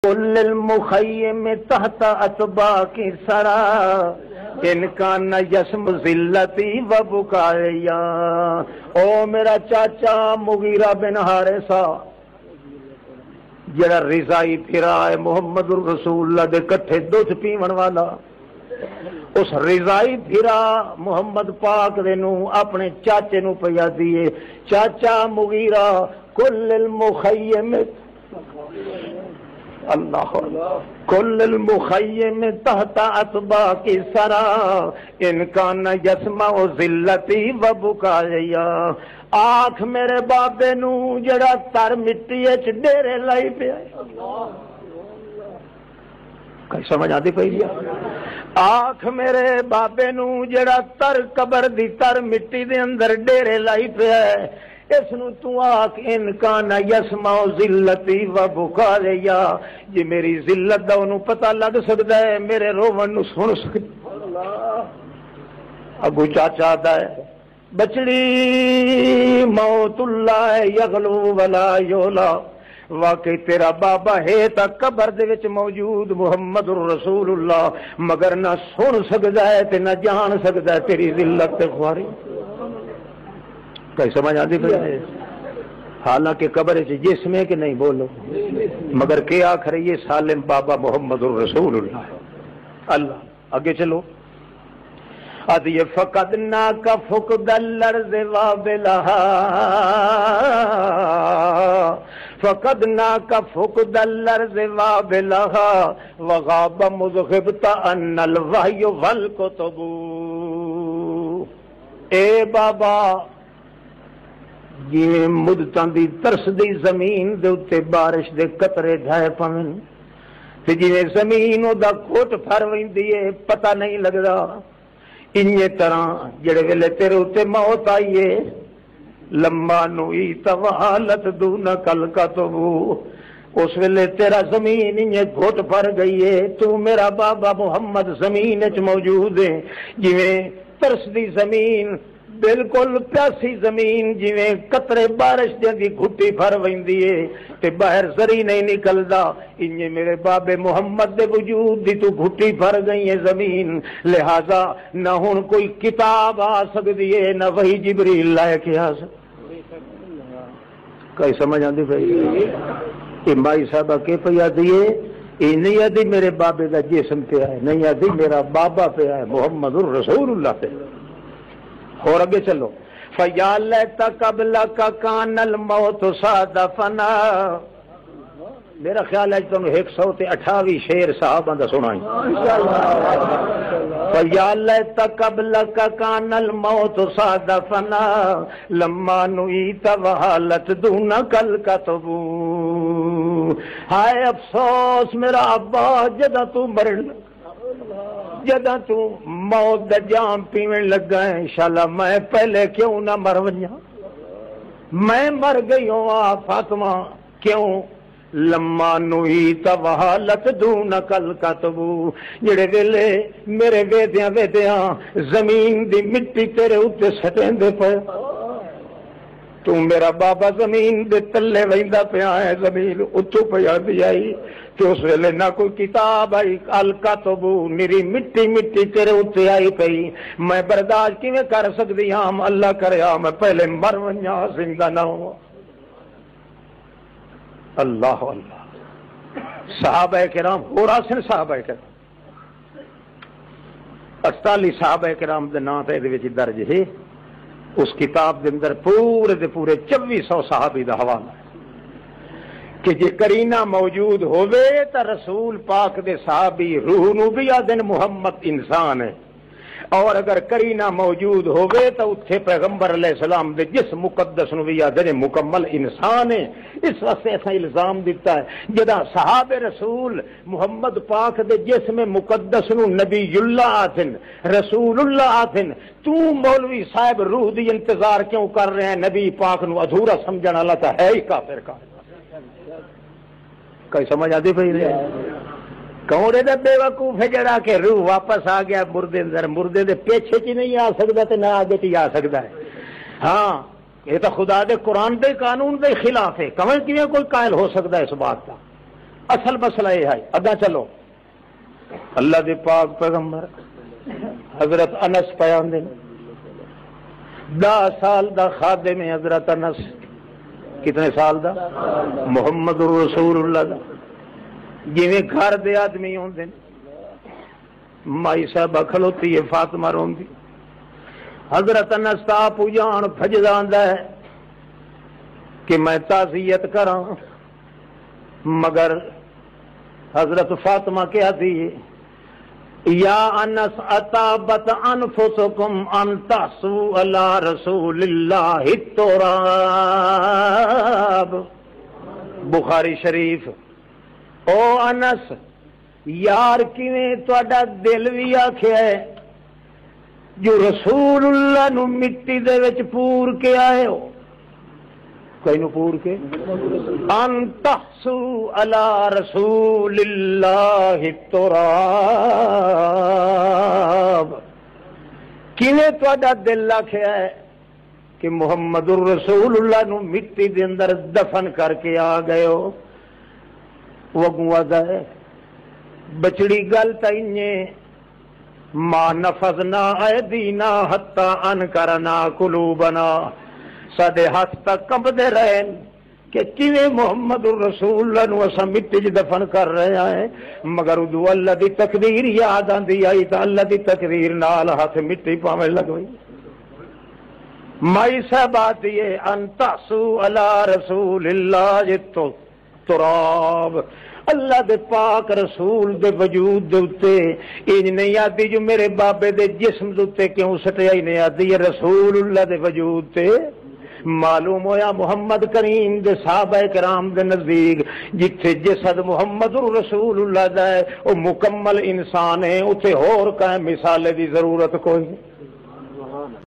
کل المخیم تحت اطباق سرا ان کان یسم ذلتی و بکایا۔ او میرا چاچا مغیرہ بن حارثہ جڑا رضائی پھرا ہے محمد الرسول اللہ دے کٹھے دودھ پیون والا، اس رضائی پھرا محمد پاک دے نو اپنے چاچے نو پیا دیے، چاچا مغیرہ کل المخیم اللہ کل المخیم تحت اطباق سرا ان کان یسمع ذلتی و بکایا۔ آنکھ میرے بابے نو جڑا تر مٹی وچ ڈیرے لائی پیا، کئی سمجھ آتی پئی؟ آنکھ میرے بابے نو جڑا تر قبر دی تر مٹی دے اندر ڈیرے لائی پیا، اس نو تو آکھ ان کان یسمع ذلتی و بکایا، جی میری ذلت دا انہوں پتہ لگ سکتا ہے، میرے روون نو سن سکتا۔ ابو چاچا دا ہے بچڑی موت اللہ یغلو ولا یولا، واقعی تیرا بابا ہے تا قبر دے وچ موجود محمد الرسول اللہ، مگر نہ سن سکتا ہے تے نہ جان سکتا ہے تیری ذلت تے خواری۔ کئی سمجھ آتی پھر؟ حالانکہ قبر چ جسم ہے کہ نہیں بولو، مگر کیا آخر یہ سالم بابا محمد الرسول اللہ۔ اللہ آگے چلو، ادی فقدنا کا فقد الارض وابلها، فقدنا کا فقد الارض وابلها وغاب مذهبت ان الوحی والکتب۔ اے بابا یہ مدتاں دی ترس دی زمین دے اتے بارش دے قطرے ڈھائے پون تے جویں زمین او دا کوٹ پھر ویندی ہے پتہ نہیں لگدا، انہی طرح جڑے ویلے تیرے اتے موت آئیے لما نوئی توالت دون کل کا تو اس ویلے تیرا زمین انہی گھوٹ پھر گئی ہے، تو میرا بابا محمد زمین اچ موجود ہے، جویں ترس دی زمین بالکل پیاسی زمین جویں قطرے بارش دی گھٹی پھر ویندی ہے تے باہر زری نہیں نکلدا، انجے میرے بابے محمد دے وجود دی تو گھٹی پھر گئی ہے زمین، لہذا نہ ہن کوئی کتاب آ سکدی ہے نہ وحی جبریل لائے کے آ سکدی۔ کئی سمجھ آندی پئی؟ کہ مائی صاحبہ کے پیا دیے یہ نہیں آدھی میرے بابے دا جسم پہ ہے، نہیں آدھی میرا بابا پہ ہے محمد الرسول اللہ پہ۔ اور آگے چلو، فَيَا لَيْتَ قَبْلَكَ كَانَ الْمَوْتُ صَادَفَنَا۔ میرا خیال ہے تمہیں 128 شعر صحابہ دا سنائیں۔ فَيَا لَيْتَ قَبْلَكَ كَانَ الْمَوْتُ صَادَفَنَا لَمَّا نُعِيتَ وَحَالَتْ دُونَكَ الْكَتُبُ۔ ہائے افسوس میرا ابا جدہ تو مرن، جدہ تو موت دا جام پیویں لگا ہے، انشاءاللہ میں پہلے کیوں نہ مر ونجا، میں مر گئی ہوں فاطمہ کیوں؟ لما نویت وحالت دون کل کتبو، جڑے ویلے میرے ویدیاں ویدیاں زمین دی مٹی تیرے اتے سٹین دے پے، تو میرا بابا زمین دے تلے ویندا پیا ہے، زمین اتو پیا دی آئی، تو اس ویلے نہ کوئی کتاب آئی، الکتبو میری مٹی مٹی تیرے اتے آئی پئی، میں برداشت کیویں کر سکتی ہاں؟ اللہ کریا میں پہلے مر ونجا زندہ نہ ہوں۔ اللہ اللہ، صحابہ کرام پورا سن صحابہ کرام 48 صحابہ کرام دے نام تے دے وچ درج ہے، اس کتاب دے اندر پورے دے پورے 2400 صحابی دا حوالہ ہے کہ جے کرینہ موجود ہوئے تا رسول پاک دے صحابی روح نو بھی آدن محمد انسان ہے، اور اگر کرینہ موجود ہوئے تو اتھے پیغمبر علیہ السلام دے جسم مقدس نو بھی آدن مکمل انسان ہے۔ اس واسطے ایسا الزام دیتا ہے جدا صحاب رسول محمد پاک دے جسم مقدس نو نبی اللہ آتن، رسول اللہ آتن، تو مولوی صاحب روح دی انتظار کیوں کر رہے ہیں؟ نبی پاک نو ادھورا سمجھنا اللہ تا ہے ہی کافر کا۔ کوئی سمجھ آتی پئی؟ کون دا بے وقوف ہے جڑا کہ روح واپس آ گیا مردے اندر، مردے دے پیچھے چ نہیں آ سکتا تے نہ آگے چ آ سکتا ہے۔ ہاں یہ تو خدا دے قرآن دے قانون دے خلاف ہے، کون کیویں کوئی قائل ہو سکتا ہے اس بات کا؟ اصل مسئلہ یہ ہے. اگا چلو اللہ دے پاک پیغمبر حضرت انس پیان دے 10 سال دا خادم ہے حضرت انس. کتنے سال دا؟ محمد رسول اللہ دا. جویں گھر دے آدمی ہوندے مائی صاحبہ کھلوتی ہے فاطمہ روندی حضرت انس تا پوجان بھجداندا ہے کہ میں تعزیت کراں مگر حضرت فاطمہ کیا تھی یا انس اتابت انفسکم ان تحسو علی رسول اللہ التراب. بخاری شریف. او انس یار کیویں تہاڈا دل بھی آکھیا ہے جو رسول اللہ نو مٹی دے وچ پور کے آئے ہو. کئی نو پور کے ان تحسو علی رسول اللہ التراب. کیویں تہاڈا دل آکھیا ہے کہ محمد الرسول اللہ نو مٹی دے اندر دفن کر کے آ گئے ہو. وگوا ہے بچڑی گل تائیں ما نفذنا ایدینا حتی انکرنا قلوبنا. ساڈے ہاتھ تک کمبدے رہے کہ کیویں محمد الرسول اللہ نو اساں مٹی وچ دفن کر رہے ہیں مگر ادو اللہ دی تقدیر یاد آندی آئی تے اللہ دی تقدیر نال ہاتھ مٹی پاویں لگ گئی. مائی صاحبات یہ ان تحسو علی رسول اللہ تراب. اللہ دے پاک رسول دے وجود دے اتے انج نہیں آتی جو میرے بابے دے جسم دے اتے کیوں سٹیا ہی نہیں آتی ہے رسول اللہ دے وجود تے. معلوم ہویا محمد کریم دے صحابہ کرام دے نزدیک جتھے جسد محمد رسول اللہ دا ہے وہ مکمل انسان ہے. اتھے ہور کا مثالے دی ضرورت کوئی نہیں.